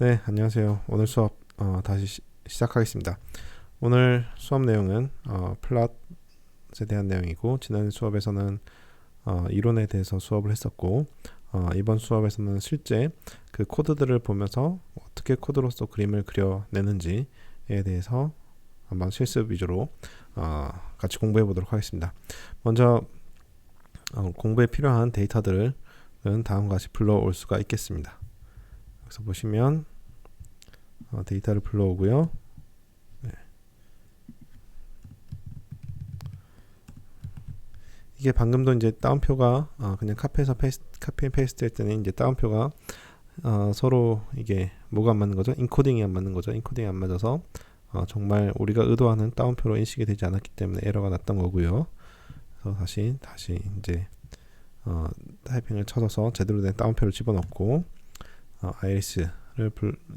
네, 안녕하세요. 오늘 수업 다시 시작하겠습니다. 오늘 수업 내용은 플랫에 대한 내용이고, 지난 수업에서는 이론에 대해서 수업을 했었고, 이번 수업에서는 실제 그 코드들을 보면서 어떻게 코드로서 그림을 그려내는지에 대해서 한번 실습 위주로 같이 공부해 보도록 하겠습니다. 먼저 공부에 필요한 데이터들은 다음과 같이 불러올 수가 있겠습니다. 여기서 보시면 데이터를 불러오고요. 네. 이게 방금도 이제 따옴표가 그냥 카피해서 카피 페이스트 했더니 이제 따옴표가 서로 이게 뭐가 안 맞는 거죠? 인코딩이 안 맞는 거죠. 인코딩이 안 맞아서 정말 우리가 의도하는 따옴표로 인식이 되지 않았기 때문에 에러가 났던 거고요. 그래서 다시 이제 타이핑을 쳐서 제대로 된 따옴표를 집어넣고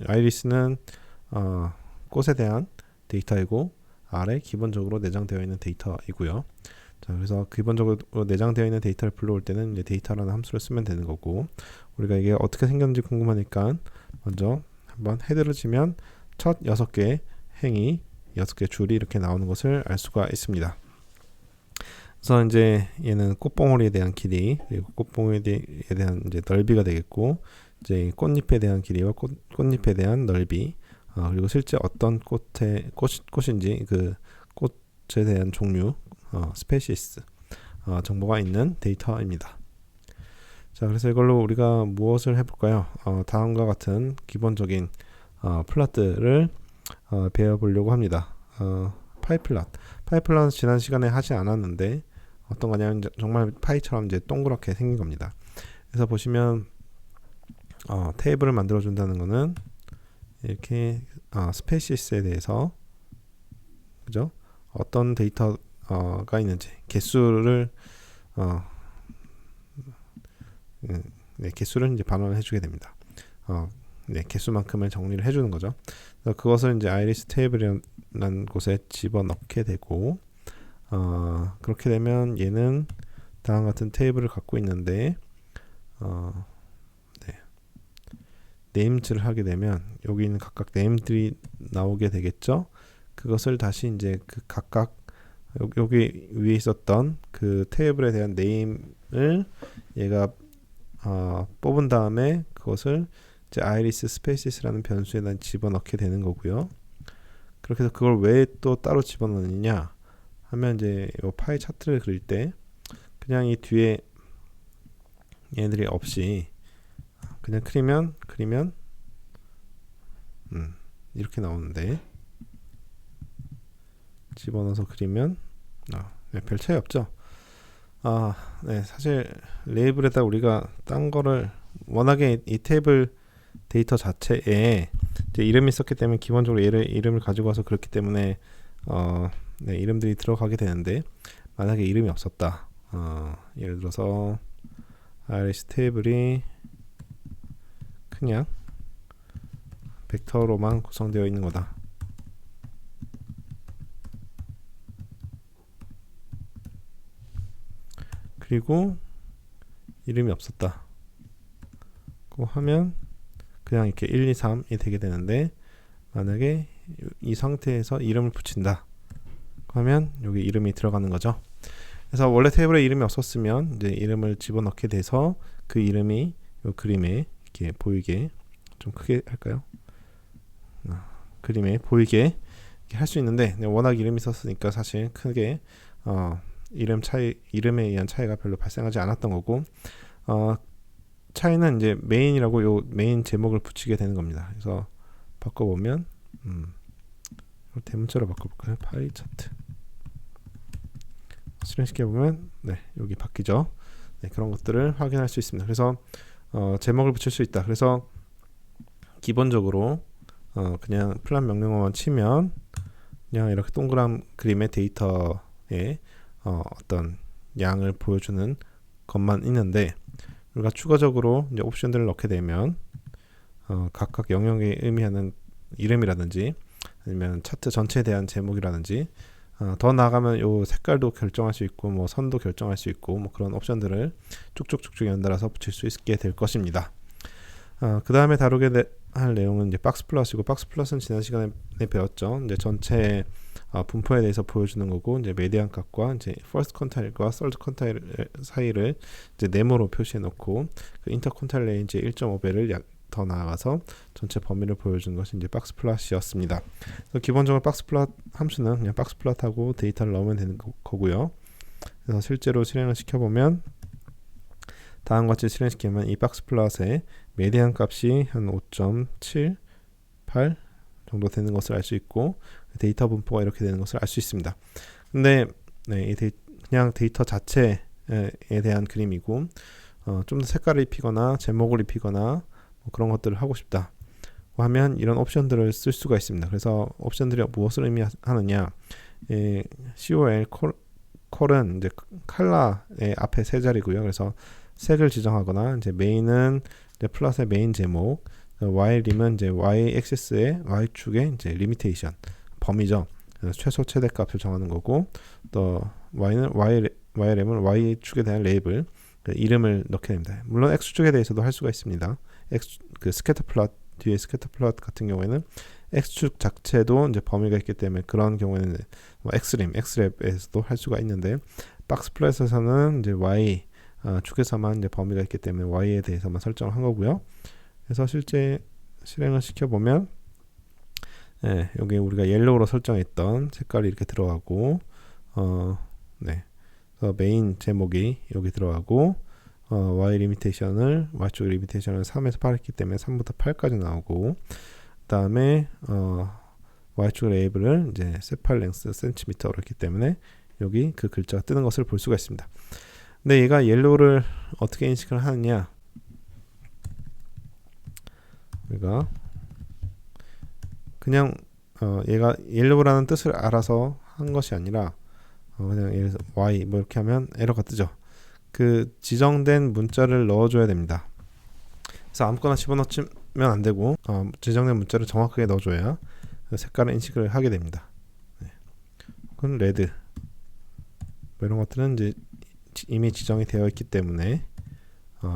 아이리스는 꽃에 대한 데이터이고 R에 기본적으로 내장되어 있는 데이터이고요. 자, 그래서 기본적으로 내장되어 있는 데이터를 불러올 때는 이제 데이터라는 함수를 쓰면 되는 거고, 우리가 이게 어떻게 생겼는지 궁금하니까 먼저 한번 헤드를 치면 첫 6개의 행이 6개 줄이 이렇게 나오는 것을 알 수가 있습니다. 그래서 이제 얘는 꽃봉오리에 대한 길이, 그리고 꽃봉오리에 대한 이제 넓이가 되겠고, 이제 꽃잎에 대한 길이와 꽃잎에 대한 넓이, 그리고 실제 어떤 꽃인지 그 꽃에 대한 종류, 스페시스 정보가 있는 데이터입니다. 자, 그래서 이걸로 우리가 무엇을 해볼까요? 다음과 같은 기본적인 플롯들을 배워보려고 합니다. 파이플럿은 지난 시간에 하지 않았는데 어떤 거냐면 정말 파이처럼 이제 동그랗게 생긴 겁니다. 그래서 보시면 테이블을 만들어 준다는 거는 이렇게 스페시스에 대해서, 그죠? 어떤 데이터가 있는지 개수를 개수를 이제 반환해 주게 됩니다. 개수만큼을 정리를 해주는 거죠. 그것을 이제 아이리스 테이블이라는 곳에 집어넣게 되고, 그렇게 되면 얘는 다음 같은 테이블을 갖고 있는데, 네임즈를 하게 되면 여기 있는 각각 네임들이 나오게 되겠죠. 그것을 다시 이제 그 각각 여기 위에 있었던 그 테이블에 대한 네임을 얘가 뽑은 다음에 그것을 이제 아이리스 스페이시스라는 변수에다 집어넣게 되는 거고요. 그렇게 해서 그걸 왜 또 따로 집어넣느냐 하면, 이제 이 파이 차트를 그릴 때 그냥 이 뒤에 얘들이 없이 그냥 그리면 이렇게 나오는데, 집어넣어서 그리면 별 차이 없죠. 사실 레이블에다 우리가 딴 거를 워낙에 이 테이블 데이터 자체에 이제 이름이 있었기 때문에 기본적으로 이름을 가지고 와서 그렇기 때문에 이름들이 들어가게 되는데, 만약에 이름이 없었다, 예를 들어서 아이리스 테이블이 그냥 벡터로만 구성되어 있는 거다. 그리고 이름이 없었다 고 하면 그냥 이렇게 1, 2, 3이 되게 되는데, 만약에 이 상태에서 이름을 붙인다 하면 여기 이름이 들어가는 거죠. 그래서 원래 테이블에 이름이 없었으면 이제 이름을 집어넣게 돼서 그 이름이 이 그림에 이렇게 보이게, 좀 크게 할까요? 그림에 보이게 할 수 있는데, 워낙 이름이 있었으니까 사실 크게 이름에 의한 차이가 별로 발생하지 않았던 거고, 차이는 이제 메인이라고 요 메인 제목을 붙이게 되는 겁니다. 그래서 바꿔보면 대문자로 바꿔볼까요? 파이 차트 실행시켜보면 여기 바뀌죠. 그런 것들을 확인할 수 있습니다. 그래서 제목을 붙일 수 있다. 그래서 기본적으로 그냥 플랫 명령어만 치면 그냥 이렇게 동그란 그림의 데이터에 어떤 양을 보여주는 것만 있는데, 우리가 추가적으로 이제 옵션들을 넣게 되면 각각 영역에 의미하는 이름이라든지 아니면 차트 전체에 대한 제목이라든지, 더 나아가면 요 색깔도 결정할 수 있고 뭐 선도 결정할 수 있고 뭐 그런 옵션들을 쭉쭉쭉쭉 연달아서 붙일 수 있게 될 것입니다. 그 다음에 다루게 할 내용은 이제 박스 플롯이고, 박스 플롯은 지난 시간에 배웠죠. 이제 전체 분포에 대해서 보여주는 거고, 이제 메디안 값과 이제 퍼스트 퀀타일과 서드 퀀타일 사이를 이제 네모로 표시해 놓고, 그 인터 퀀타일 레인지 1.5배를 더 나아가서 전체 범위를 보여주는 것이 이제 박스 플롯이었습니다. 그래서 기본적으로 박스 플롯 함수는 그냥 박스 플롯하고 데이터를 넣으면 되는 거고요. 그래서 실제로 실행을 시켜보면 다음과 같이 실행시키면 이 박스 플롯의 메디안 값이 한 5.78 정도 되는 것을 알 수 있고, 데이터 분포가 이렇게 되는 것을 알 수 있습니다. 근데 그냥 데이터 자체에 대한 그림이고, 좀 더 색깔을 입히거나 제목을 입히거나 뭐 그런 것들을 하고 싶다 하면 이런 옵션들을 쓸 수가 있습니다. 그래서 옵션들이 무엇을 의미하느냐, COL 콜은 이제 컬러의 앞에 세 자리고요. 그래서 색을 지정하거나, 이제 메인은 이제 플러스의 메인 제목, while임은 이제 y-axis의 y축의 이제 리미테이션 범위죠. 최소 최대 값을 정하는 거고, 또 y는 yrm은 y축에 대한 레이블, 이름을 넣게 됩니다. 물론 x축에 대해서도 할 수가 있습니다. 그 스캐터 플롯 뒤에 스캐터 플롯 같은 경우에는 x축 자체도 이제 범위가 있기 때문에 그런 경우에는 x랩에서도 할 수가 있는데, 박스 플롯에서는 이제 y 축에서만 이제 범위가 있기 때문에 y에 대해서만 설정을 한 거고요. 그래서 실제 실행을 시켜보면 여기 우리가 옐로우로 설정했던 색깔이 이렇게 들어가고, 그래서 메인 제목이 여기 들어가고, y 리미테이션을 y축 리미테이션을 3에서 8 했기 때문에 3부터 8까지 나오고, 그 다음에 y축 레이블을 이제 세팔 랭스 센티미터로 했기 때문에 여기 그 글자가 뜨는 것을 볼 수가 있습니다. 근데 얘가 옐로우를 어떻게 인식을 하느냐, 우리가 그냥 얘가 옐로우라는 뜻을 알아서 한 것이 아니라 그냥 예를 들어서 y 뭐 이렇게 하면 에러가 뜨죠. 그 지정된 문자를 넣어줘야 됩니다. 그래서 아무거나 집어넣으면 안 되고, 지정된 문자를 정확하게 넣어줘야 색깔을 인식을 하게 됩니다. 그건 레드 뭐 이런 것들은 이제 이미 지정이 되어 있기 때문에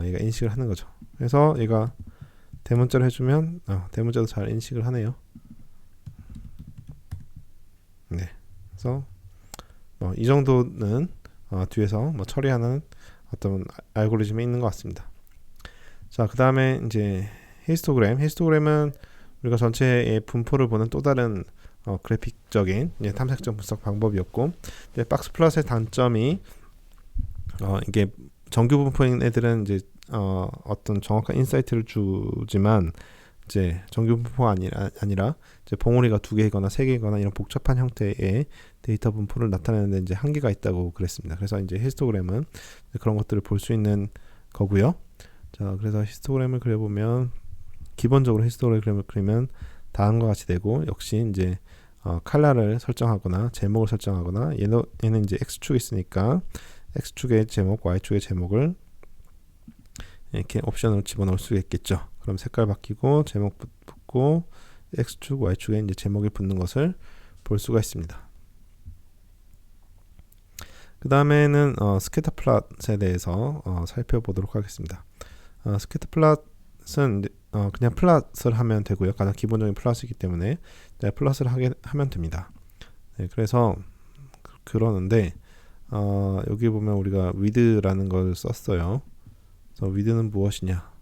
얘가 인식을 하는 거죠. 그래서 얘가 대문자를 해주면 대문자도 잘 인식을 하네요. 그래서 이 정도는 뒤에서 처리하는 어떤 알고리즘이 있는 것 같습니다. 자, 그 다음에 이제 히스토그램은 우리가 전체의 분포를 보는 또 다른 그래픽적인 탐색적 분석 방법이었고, 박스 플롯의 단점이 이게 정규 분포인 애들은 이제 어떤 정확한 인사이트를 주지만, 이제 정규 분포가 아니라 이제 봉우리가 2개이거나 3개이거나 이런 복잡한 형태의 데이터 분포를 나타내는데 이제 한계가 있다고 그랬습니다. 그래서 이제 히스토그램은 그런 것들을 볼 수 있는 거고요. 자, 그래서 히스토그램을 그려보면 기본적으로 히스토그램을 그리면 다음과 같이 되고, 역시 이제 컬러를 설정하거나 제목을 설정하거나, 얘는 이제 x축이 있으니까 x축의 제목, y축의 제목을 이렇게 옵션으로 집어넣을 수 있겠죠. 그럼 색깔 바뀌고 제목 붙고 x축, y축에 이제 제목이 붙는 것을 볼 수가 있습니다. 그 다음에는 스캐터 플롯에 대해서 살펴보도록 하겠습니다. 스캐터 플롯은 그냥 플롯을 하면 되고요. 가장 기본적인 플롯이기 때문에 플롯을 하면 됩니다. 그래서 그러는데 여기 보면 우리가 wid라는 걸 썼어요. 그래서 wid는 무엇이냐?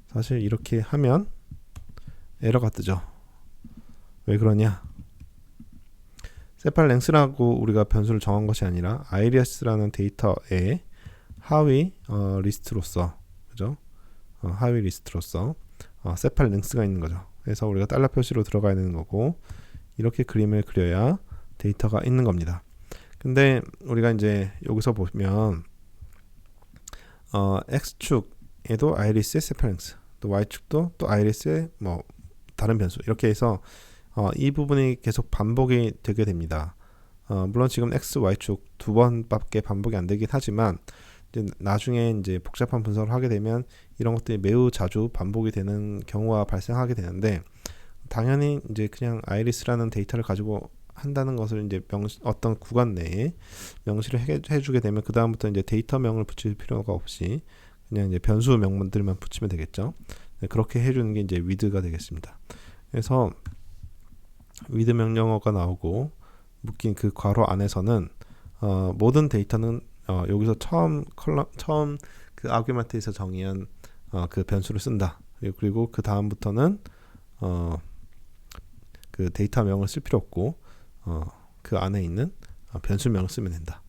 사실 이렇게 하면 에러가 뜨죠. 왜 그러냐? 세팔 랭스라고 우리가 변수를 정한 것이 아니라 iris라는 데이터의 하위 리스트로서, 그죠? 하위 리스트로서 세팔 랭스가 있는 거죠. 그래서 우리가 달러 표시로 들어가야 되는 거고, 이렇게 그림을 그려야 데이터가 있는 겁니다. 근데 우리가 이제 여기서 보면 x축에도 iris의 세팔 랭스, 또 y축도 또 iris의 뭐 다른 변수, 이렇게 해서 이 부분이 계속 반복이 되게 됩니다. 물론 지금 x, y축 2번밖에 반복이 안 되긴 하지만, 이제 나중에 이제 복잡한 분석을 하게 되면 이런 것들이 매우 자주 반복이 되는 경우가 발생하게 되는데, 당연히 이제 그냥 iris라는 데이터를 가지고 한다는 것을 이제 어떤 구간 내에 명시를 해주게 되면 그 다음부터 이제 데이터명을 붙일 필요가 없이 그냥 이제 변수 명문들만 붙이면 되겠죠. 네, 그렇게 해주는 게 이제 wid가 되겠습니다. 그래서 with 명령어가 나오고 묶인 그 괄호 안에서는 모든 데이터는 여기서 처음 그 아규먼트에서 정의한 그 변수를 쓴다. 그리고 그 다음부터는 그 데이터명을 쓸 필요 없고 그 안에 있는 변수명을 쓰면 된다.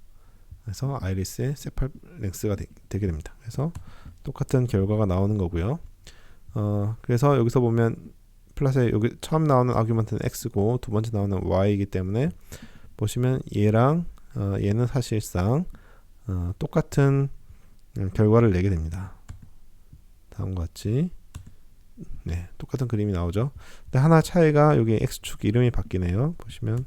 그래서 아이리스의 세팔 랭스가 되게 됩니다. 그래서 똑같은 결과가 나오는 거고요. 그래서 여기서 보면 플러스에 여기 처음 나오는 아규먼트는 x고 두 번째 나오는 y이기 때문에 보시면 얘랑 얘는 사실상 똑같은 결과를 내게 됩니다. 다음과 같이 네, 똑같은 그림이 나오죠. 근데 하나 차이가 여기 x축 이름이 바뀌네요. 보시면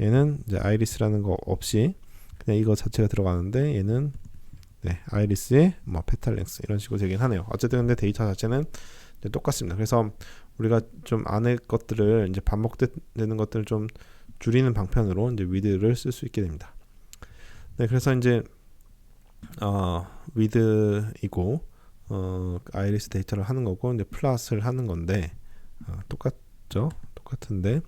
얘는 이제 아이리스라는 거 없이 그냥 이거 자체가 들어가는데 얘는 네, 아이리스의 뭐 페탈 랭스 이런 식으로 되긴 하네요. 어쨌든 근데 데이터 자체는 똑같습니다. 그래서 우리가 좀 안에 것들을 이제 반복되는 것들을 좀 줄이는 방편으로 이제 wid를 쓸 수 있게 됩니다. 네, 그래서 이제 wid이고 아이리스 데이터를 하는 거고 이제 플롯을 하는 건데 똑같죠? 똑같은데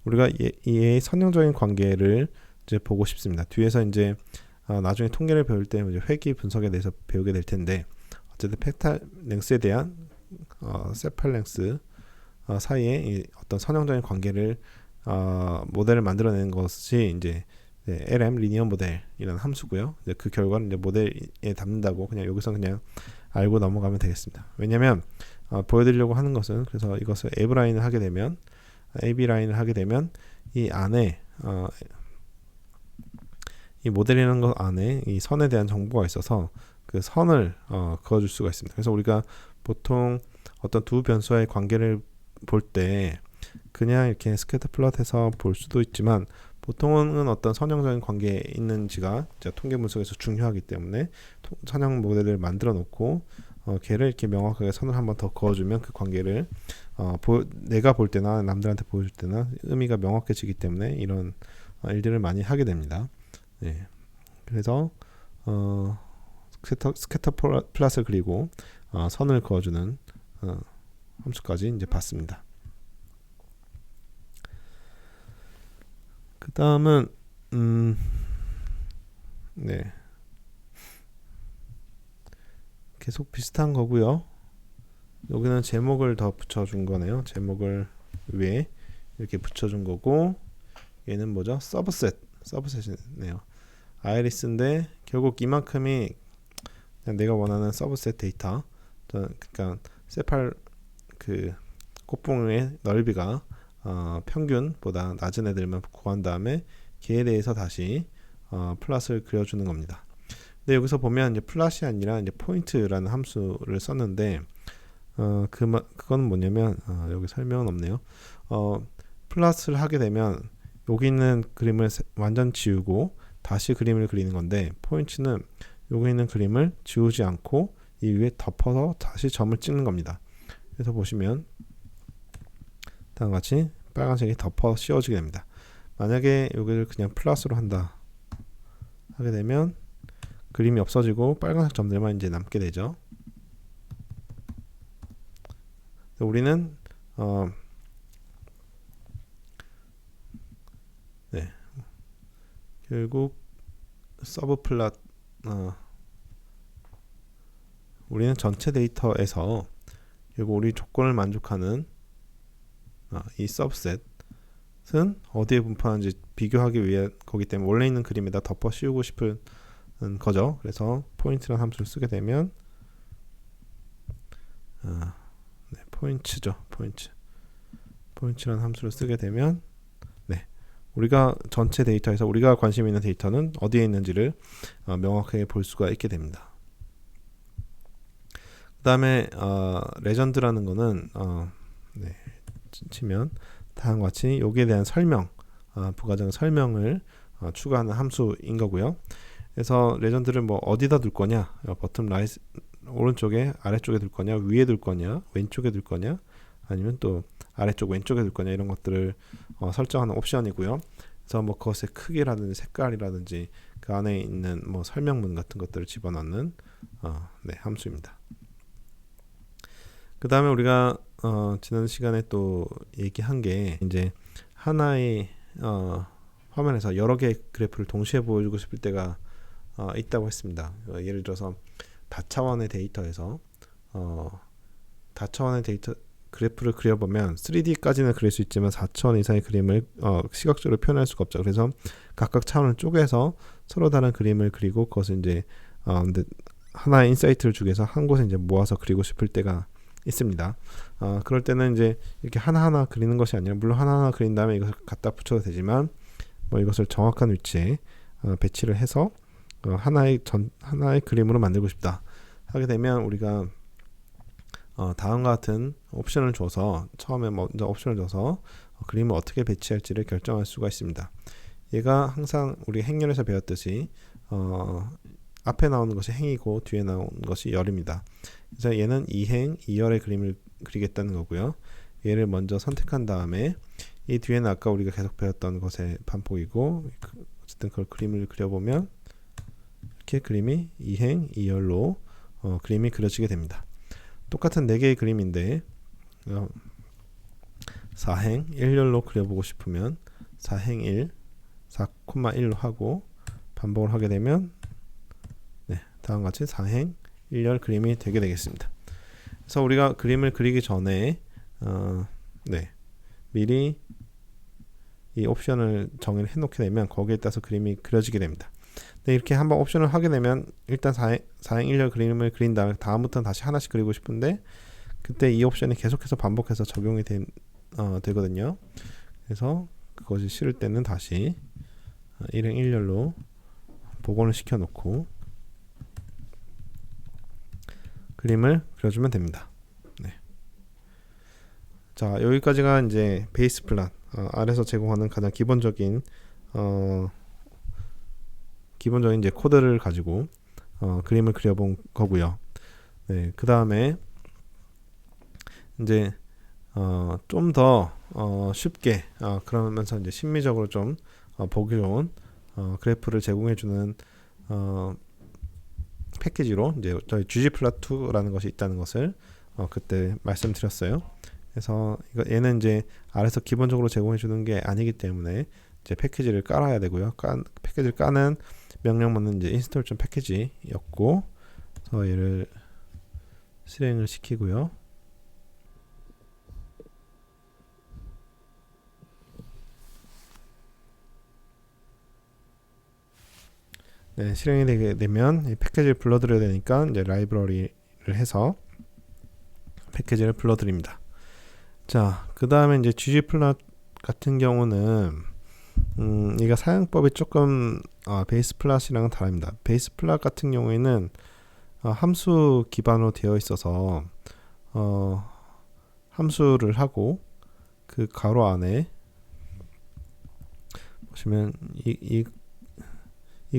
우리가 얘의 선형적인 관계를 이제 보고 싶습니다. 뒤에서 이제 나중에 통계를 배울 때 이제 회귀 분석에 대해서 배우게 될 텐데 어쨌든 페탈 랭스에 대한 세팔 랭스 사이에 이 어떤 선형적인 관계를 모델을 만들어내는 것이 이제 LM 리니어 모델이라는 함수고요. 이제 그 결과를 이제 모델에 담는다고 그냥 여기서 그냥 알고 넘어가면 되겠습니다. 왜냐하면 보여드리려고 하는 것은 그래서 이것을 AB 라인을 하게 되면 이 안에 이 모델이라는 것 안에 이 선에 대한 정보가 있어서 그 선을 그어줄 수가 있습니다. 그래서 우리가 보통 어떤 두 변수와의 관계를 볼 때 그냥 이렇게 스캐터 플롯해서 볼 수도 있지만 보통은 어떤 선형적인 관계에 있는지가 통계 분석에서 중요하기 때문에 선형 모델을 만들어 놓고 걔를 이렇게 명확하게 선을 한번 더 그어주면 그 관계를 내가 볼 때나 남들한테 보여줄 때나 의미가 명확해지기 때문에 이런 일들을 많이 하게 됩니다. 네. 그래서 스캐터 플롯을 그리고 선을 그어주는 함수까지 이제 봤습니다. 그 다음은 네, 계속 비슷한 거고요. 여기는 제목을 더 붙여준 거네요. 제목을 위에 이렇게 붙여준 거고 얘는 뭐죠? 서브셋이네요. 아이리스인데 결국 이만큼이 그냥 내가 원하는 서브셋 데이터, 그러니까 세팔 그 꽃봉의 넓이가 평균보다 낮은 애들만 구한 다음에 걔에 대해서 다시 플롯을 그려주는 겁니다. 근데 여기서 보면 이제 플롯이 아니라 이제 포인트라는 함수를 썼는데 그건 뭐냐면 여기 설명은 없네요. 플롯을 하게 되면 여기 있는 그림을 완전 지우고 다시 그림을 그리는 건데 포인트는 여기 있는 그림을 지우지 않고 이 위에 덮어서 다시 점을 찍는 겁니다. 그래서 보시면 다음과 같이 빨간색이 덮어 씌워지게 됩니다. 만약에 여기를 그냥 플러스로 한다 하게 되면 그림이 없어지고 빨간색 점들만 이제 남게 되죠. 우리는 네, 결국 서브 플롯 우리는 전체 데이터에서 결국 우리 조건을 만족하는 이 서브셋은 어디에 분포하는지 비교하기 위해 거기 때문에 원래 있는 그림에다 덮어 씌우고 싶은 거죠. 그래서 포인트라는 함수를 쓰게 되면 네, 포인트죠. 포인트라는 함수를 쓰게 되면 네, 우리가 전체 데이터에서 우리가 관심 있는 데이터는 어디에 있는지를 명확하게 볼 수가 있게 됩니다. 그 다음에 레전드라는 거는 네, 치면 다음과 같이 여기에 대한 설명, 부가적 설명을 추가하는 함수인 거고요. 그래서 레전드를 뭐 어디다 둘 거냐, 버튼 라이트 오른쪽에 아래쪽에 둘 거냐, 위에 둘 거냐, 왼쪽에 둘 거냐, 아니면 또 아래쪽 왼쪽에 둘 거냐 이런 것들을 설정하는 옵션이고요. 그래서 뭐 그것의 크기라든지 색깔이라든지 그 안에 있는 뭐 설명문 같은 것들을 집어넣는 네, 함수입니다. 그 다음에 우리가 지난 시간에 또 얘기한 게 이제 하나의 화면에서 여러 개의 그래프를 동시에 보여주고 싶을 때가 있다고 했습니다. 예를 들어서 다차원의 데이터에서 다차원의 데이터 그래프를 그려보면 3D까지는 그릴 수 있지만 4차원 이상의 그림을 시각적으로 표현할 수가 없죠. 그래서 각각 차원을 쪼개서 서로 다른 그림을 그리고 그것을 이제 하나의 인사이트를 주기 위해서 한 곳에 이제 모아서 그리고 싶을 때가 있습니다. 그럴 때는 이제 이렇게 하나하나 그리는 것이 아니라, 물론 하나하나 그린 다음에 이것을 갖다 붙여도 되지만 이것을 정확한 위치에 배치를 해서 하나의 그림으로 만들고 싶다 하게 되면 우리가 다음과 같은 옵션을 줘서, 처음에 먼저 옵션을 줘서 그림을 어떻게 배치할지를 결정할 수가 있습니다. 얘가 항상 우리 행렬에서 배웠듯이 앞에 나오는 것이 행이고 뒤에 나오는 것이 열입니다. 그래서 얘는 2행 2열의 그림을 그리겠다는 거고요. 얘를 먼저 선택한 다음에 이 뒤에는 아까 우리가 계속 배웠던 것의 반복이고, 어쨌든 그걸 그림을 그려보면 이렇게 그림이 2행 2열로 그림이 그려지게 됩니다. 똑같은 4개의 그림인데 4행 1열로 그려보고 싶으면 4행 1 4,1로 하고 반복을 하게 되면 다음과 같이 4행 1열 그림이 되게 되겠습니다. 그래서 우리가 그림을 그리기 전에 미리 이 옵션을 정의를 해놓게 되면 거기에 따라서 그림이 그려지게 됩니다. 이렇게 한번 옵션을 하게 되면 일단 4행 1열 그림을 그린 다음에 다음부터는 다시 하나씩 그리고 싶은데, 그때 이 옵션이 계속해서 반복해서 적용이 되거든요. 그래서 그것이 싫을 때는 다시 1행 1열로 복원을 시켜 놓고 그림을 그려주면 됩니다. 자, 여기까지가 이제 베이스 플랫, R에서 제공하는 가장 기본적인 이제 코드를 가지고 그림을 그려본 거고요. 그 다음에 이제 좀 더 쉽게 그러면서 이제 심미적으로 좀 보기 좋은 그래프를 제공해주는 패키지로 이제 저희 ggplot2라는 것이 있다는 것을 그때 말씀드렸어요. 그래서 얘는 이제 R에서 기본적으로 제공해주는 게 아니기 때문에 이제 패키지를 깔아야 되고요. 패키지를 까는 명령문은 이제 install.package였고, 그래서 얘를 실행을 시키고요. 실행이 되게 되면 이 패키지를 불러드려야 되니까 이제 라이브러리를 해서 패키지를 불러드립니다. 자, 그 다음에 이제 ggplot 같은 경우는 이가 사용법이 조금 베이스 플랫이랑은 다릅니다. 베이스 플랫 같은 경우에는 함수 기반으로 되어 있어서 함수를 하고 그 가로 안에 보시면 이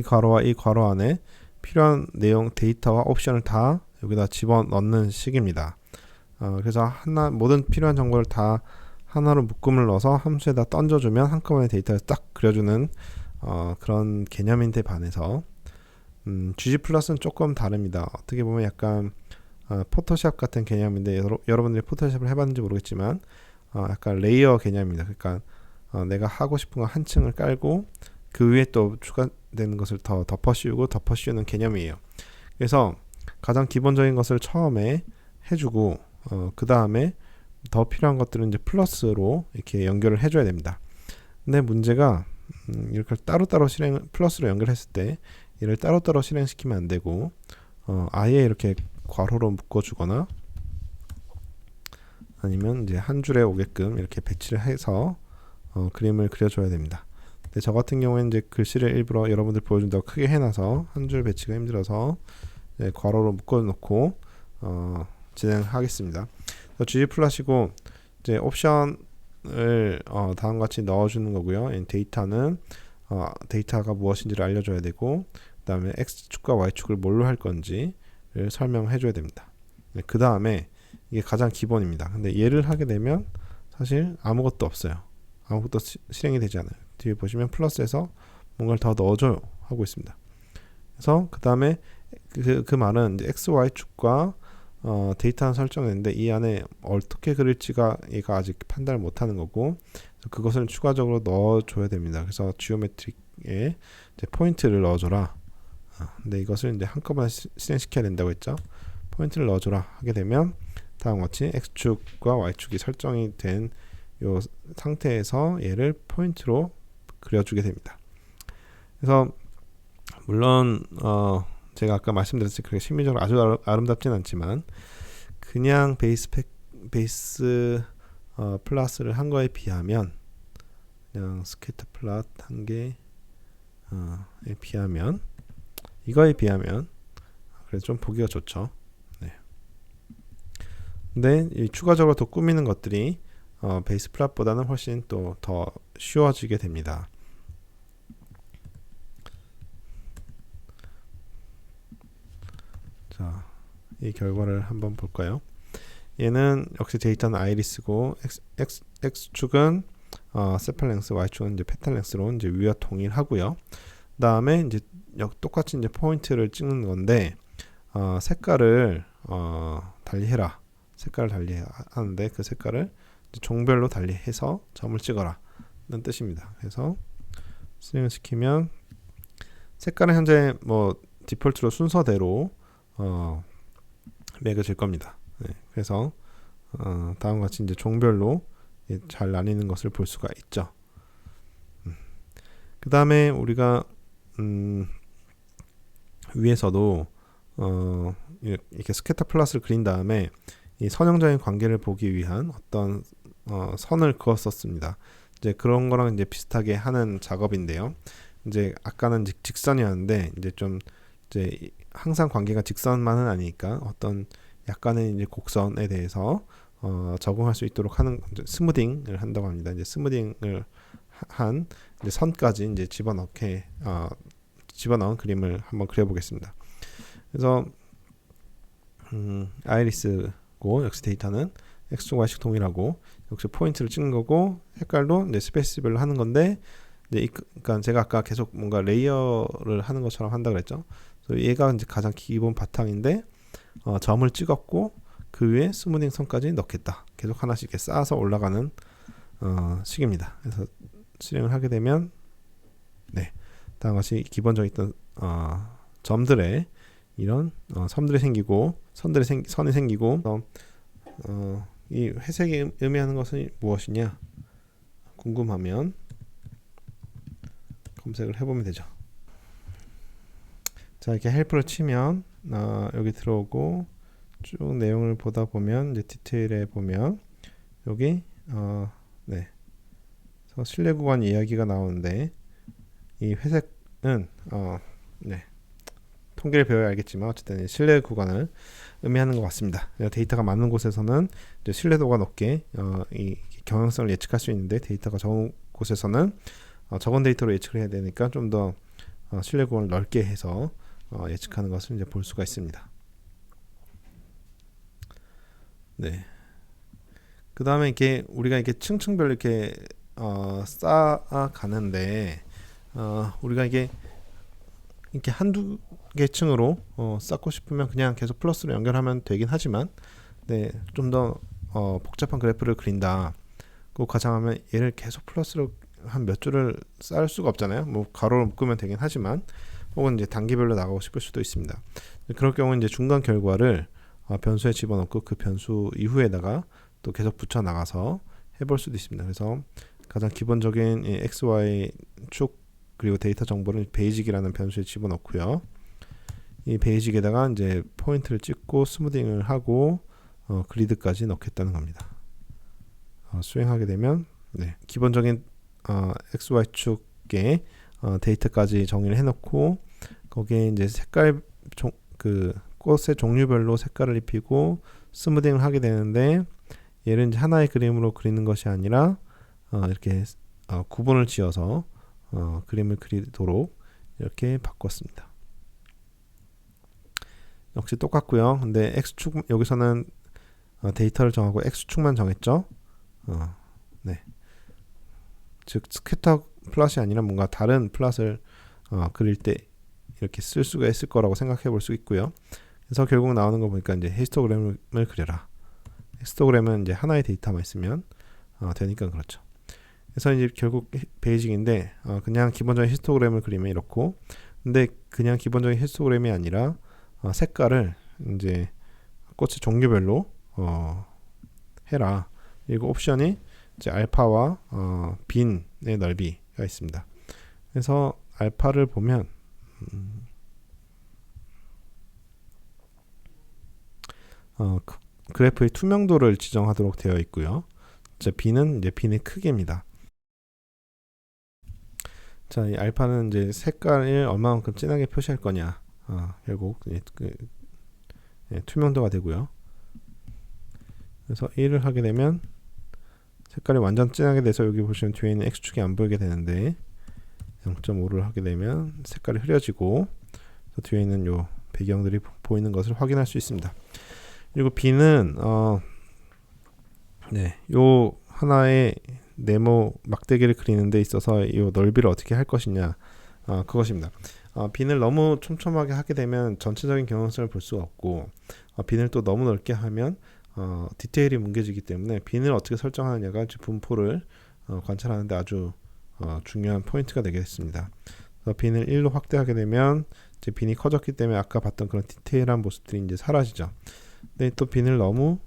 가로와 이 가로 안에 필요한 내용, 데이터와 옵션을 다 여기다 집어넣는 식입니다. 그래서 모든 필요한 정보를 다 하나로 묶음을 넣어서 함수에다 던져주면 한꺼번에 데이터를 딱 그려주는 그런 개념인데 반해서 gg플러스는 조금 다릅니다. 어떻게 보면 약간 포토샵 같은 개념인데, 여러분들이 포토샵을 해봤는지 모르겠지만 약간 레이어 개념입니다. 그러니까 내가 하고 싶은 거 한 층을 깔고 그 위에 또 추가되는 것을 더 덮어씌우는 개념이에요. 그래서 가장 기본적인 것을 처음에 해주고 그 다음에 더 필요한 것들은 이제 플러스로 이렇게 연결을 해줘야 됩니다. 근데 문제가 이렇게 따로따로 플러스로 연결했을 때 얘를 따로따로 실행시키면 안 되고 아예 이렇게 괄호로 묶어주거나 아니면 이제 한 줄에 오게끔 이렇게 배치를 해서 그림을 그려줘야 됩니다. 근데 저 같은 경우에는 이제 글씨를 일부러 여러분들 보여준다고 크게 해놔서 한 줄 배치가 힘들어서 괄호로 묶어놓고 진행하겠습니다. gg플러시고 이제 옵션을 다음과 같이 넣어주는 거고요. 데이터는 데이터가 무엇인지를 알려줘야 되고, 그 다음에 x축과 y축을 뭘로 할 건지를 설명해 줘야 됩니다. 그 다음에 이게 가장 기본입니다. 근데 얘를 하게 되면 사실 아무것도 없어요. 아무것도 실행이 되지 않아요. 뒤에 보시면 플러스에서 뭔가를 더 넣어줘요 하고 있습니다. 그래서 그 다음에 그 말은 이제 x, y 축과 데이터는 설정했는데 이 안에 어떻게 그릴지가 얘가 아직 판단을 못하는 거고, 그것을 추가적으로 넣어줘야 됩니다. 그래서 지오메트릭에 이제 포인트를 넣어줘라. 근데 이것을 이제 한꺼번에 실행시켜야 된다고 했죠. 포인트를 넣어줘라 하게 되면 다음과 같이 x축과 y축이 설정이 된 이 상태에서 얘를 포인트로 그려주게 됩니다. 그래서 물론 제가 아까 말씀드렸듯이 그렇게 심리적으로 아주 아름답진 않지만 그냥 베이스 플러스를 한 거에 비하면, 그냥 스케이터 플롯 한 개에 비하면, 이거에 비하면 그래서 좀 보기가 좋죠. 네. 근데 이 추가적으로 더 꾸미는 것들이 베이스 플랫보다는 훨씬 또 더 쉬워지게 됩니다. 자, 이 결과를 한번 볼까요? 얘는 역시 데이터는 아이리스고 x축은 세팔 랭스, y축은 이제 페탈 랭스로 이제 위와 동일하고요. 다음에 이제 똑같이 이제 포인트를 찍는 건데 색깔을 달리해라. 색깔을 달리하는데 그 색깔을 종별로 달리해서 점을 찍어라 는 뜻입니다. 그래서 실행을 시키면 색깔은 현재 뭐 디폴트로 순서대로 매겨질 겁니다. 네, 그래서 다음과 같이 이제 종별로 잘 나뉘는 것을 볼 수가 있죠. 그 다음에 우리가 위에서도 이렇게 스캐터 플러스를 그린 다음에 이 선형적인 관계를 보기 위한 어떤 선을 그었었습니다. 이제 그런 거랑 이제 비슷하게 하는 작업인데요. 이제 아까는 직선이었는데 이제 좀 이제 항상 관계가 직선만은 아니니까 어떤 약간의 이제 곡선에 대해서 적응할 수 있도록 하는 스무딩을 한다고 합니다. 이제 스무딩을 한 이제 선까지 이제 집어넣은 그림을 한번 그려보겠습니다. 그래서 아이리스고 역시 데이터는 x축 y축 동일하고 역시 포인트를 찍는 거고 색깔도 이제 스페이스별로 하는 건데 이제 그러니까 제가 아까 계속 뭔가 레이어를 하는 것처럼 한다 그랬죠. 그래서 얘가 이제 가장 기본 바탕인데 점을 찍었고 그 위에 스무딩 선까지 넣겠다. 계속 하나씩 이렇게 쌓아서 올라가는 식입니다. 그래서 실행을 하게 되면 네, 다음과 같이 기본적인 있던 점들에 이런 섬들이 생기고 선이 생기고 이 회색이 의미하는 것은 무엇이냐 궁금하면 검색을 해보면 되죠. 자, 이렇게 헬프를 치면 여기 들어오고 쭉 내용을 보다 보면 이제 디테일에 보면 여기 네, 실내 구간 이야기가 나오는데 이 회색은 네, 통계를 배워야 알겠지만 어쨌든 실내 구간을 의미하는 것 같습니다. 데이터가 많은 곳에서는 이제 신뢰도가 높게 이 경향성을 예측할 수 있는데 데이터가 적은 곳에서는 적은 데이터로 예측을 해야 되니까 좀 더 신뢰 구간을 넓게 해서 예측하는 것을 이제 볼 수가 있습니다. 네. 그 다음에 이렇게 우리가 이렇게 층층별로 이렇게 쌓아 가는데 우리가 이게 이렇게 한두 개 층으로 쌓고 싶으면 그냥 계속 플러스로 연결하면 되긴 하지만 네, 좀 더 복잡한 그래프를 그린다. 그 가정하면 얘를 계속 플러스로 한 몇 줄을 쌓을 수가 없잖아요. 뭐 가로로 묶으면 되긴 하지만 혹은 이제 단계별로 나가고 싶을 수도 있습니다. 그럴 경우는 이제 중간 결과를 변수에 집어넣고 그 변수 이후에다가 또 계속 붙여 나가서 해볼 수도 있습니다. 그래서 가장 기본적인 x, y 축 그리고 데이터 정보를 베이직이라는 변수에 집어넣고요. 이 베이직에다가 이제 포인트를 찍고 스무딩을 하고 그리드까지 넣겠다는 겁니다. 수행하게 되면 네, 기본적인 x, y 축의 데이터까지 정의를 해놓고 거기에 이제 색깔 그 꽃의 종류별로 색깔을 입히고 스무딩을 하게 되는데 얘를 이제 하나의 그림으로 그리는 것이 아니라 이렇게 구분을 지어서 그림을 그리도록 이렇게 바꿨습니다. 역시 똑같고요. 근데 x축 여기서는 데이터를 정하고 x축만 정했죠. 네. 즉 스캐터 플롯이 아니라 뭔가 다른 플롯을 그릴 때 이렇게 쓸 수가 있을 거라고 생각해 볼 수 있고요. 그래서 결국 나오는 거 보니까 이제 히스토그램을 그려라. 히스토그램은 이제 하나의 데이터만 있으면 되니까 그렇죠. 그래서 이제 결국 베이직인데 그냥 기본적인 히스토그램을 그리면 이렇고, 근데 그냥 기본적인 히스토그램이 아니라 색깔을 이제 꽃의 종류별로 해라. 그리고 옵션이 이제 알파와 빈의 넓이가 있습니다. 그래서 알파를 보면 그래프의 투명도를 지정하도록 되어 있고요. 자, 빈은 이제 빈의 크기입니다. 자, 이 알파는 이제 색깔을 얼마만큼 진하게 표시할 거냐. 결국 투명도가 되고요. 그래서 1을 하게 되면 색깔이 완전 진하게 돼서 여기 보시면 뒤에 있는 X축이 안 보이게 되는데, 0.5를 하게 되면 색깔이 흐려지고 뒤에 있는 요 배경들이 보이는 것을 확인할 수 있습니다. 그리고 B는 요 하나의 네모 막대기를 그리는 데 있어서 이 넓이를 어떻게 할 것이냐, 그것입니다. 빈을 너무 촘촘하게 하게 되면 전체적인 경향성을 볼 수가 없고, 빈을 또 너무 넓게 하면 디테일이 뭉개지기 때문에 빈을 어떻게 설정하느냐가 분포를 관찰하는데 아주 중요한 포인트가 되겠습니다. 그래서 빈을 1로 확대하게 되면 이제 빈이 커졌기 때문에 아까 봤던 그런 디테일한 모습들이 이제 사라지죠. 근데 또 빈을 너무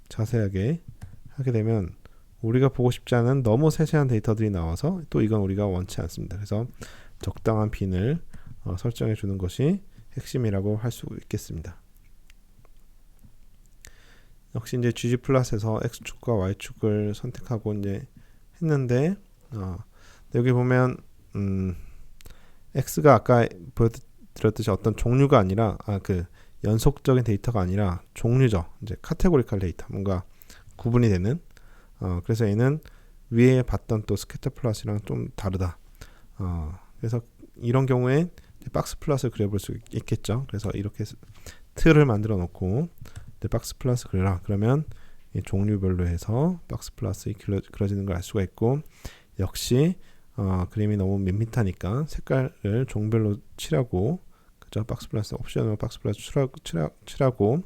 자세하게 하게 되면 우리가 보고 싶지 않은 너무 세세한 데이터들이 나와서 또 이건 우리가 원치 않습니다. 그래서 적당한 빈을 설정해 주는 것이 핵심이라고 할 수 있겠습니다. 역시 이제 gg플롯에서 x축과 y축을 선택하고 이제 했는데 여기 보면 x가 아까 보여드렸듯이 어떤 종류가 아니라 그 연속적인 데이터가 아니라 종류죠. 이제 카테고리컬 데이터, 뭔가 구분이 되는. 그래서 얘는 위에 봤던 또 스캐터 플롯이랑 좀 다르다. 그래서 이런 경우에 박스 플롯을 그려볼 수 있겠죠. 그래서 이렇게 틀을 만들어 놓고 박스 플러스 그려라. 그러면 이 종류별로 해서 박스 플러스가 그려지는 걸 알 수가 있고, 역시 그림이 너무 밋밋하니까 색깔을 종별로 칠하고, 그죠? 박스 플러스 옵션으로 박스 플러스 칠하고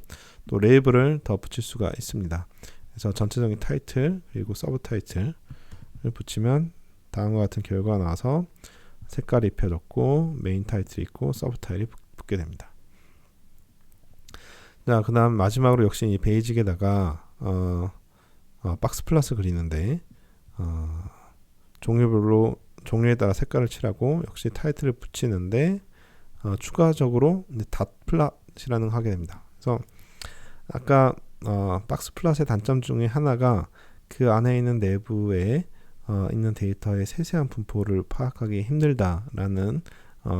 또 레이블을 더 붙일 수가 있습니다. 그래서 전체적인 타이틀 그리고 서브 타이틀을 붙이면 다음과 같은 결과가 나와서 색깔이 입혀졌고 메인 타이틀이 있고 서브 타이틀이 붙게 됩니다. 자, 그 다음 마지막으로 역시 이 베이직에다가 박스 플러스 그리는데 종류에 따라 색깔을 칠하고 역시 타이틀을 붙이는데 추가적으로 닷 플롯이라는 거 하게 됩니다. 그래서 아까 박스 플롯의 단점 중에 하나가 그 안에 있는 내부에 있는 데이터의 세세한 분포를 파악하기 힘들다라는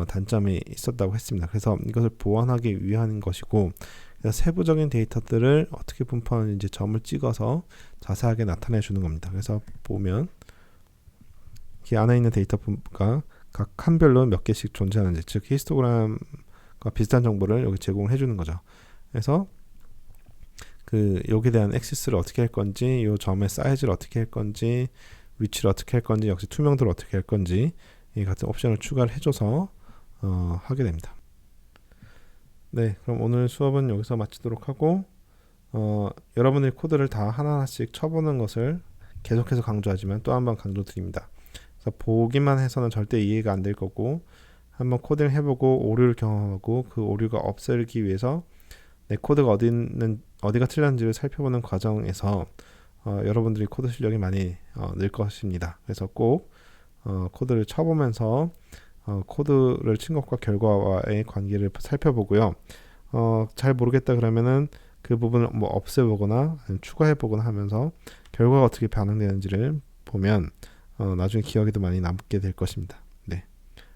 단점이 있었다고 했습니다. 그래서 이것을 보완하기 위한 것이고, 세부적인 데이터들을 어떻게 분포하는지 점을 찍어서 자세하게 나타내 주는 겁니다. 그래서 보면 이 안에 있는 데이터가 각 칸별로 몇 개씩 존재하는지, 즉 히스토그램과 비슷한 정보를 여기 제공을 해주는 거죠. 그래서 여기에 대한 액시스를 어떻게 할 건지, 이 점의 사이즈를 어떻게 할 건지, 위치를 어떻게 할 건지, 역시 투명도를 어떻게 할 건지 이 같은 옵션을 추가를 해줘서 하게 됩니다. 네, 그럼 오늘 수업은 여기서 마치도록 하고 여러분의 코드를 다 하나하나씩 쳐보는 것을 계속해서 강조하지만 또 한번 강조드립니다. 그래서 보기만 해서는 절대 이해가 안 될 거고, 한번 코딩을 해보고 오류를 경험하고 그 오류가 없애기 위해서 내 코드가 어디가 틀렸는지를 살펴보는 과정에서 여러분들이 코드 실력이 많이 늘 것입니다. 그래서 꼭 코드를 쳐보면서 코드를 친 것과 결과와의 관계를 살펴보고요. 잘 모르겠다 그러면은 그 부분을 뭐 없애보거나 추가해보거나 하면서 결과가 어떻게 반응되는지를 보면 나중에 기억에도 많이 남게 될 것입니다. 네,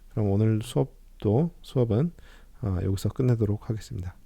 그럼 오늘 수업은 여기서 끝내도록 하겠습니다.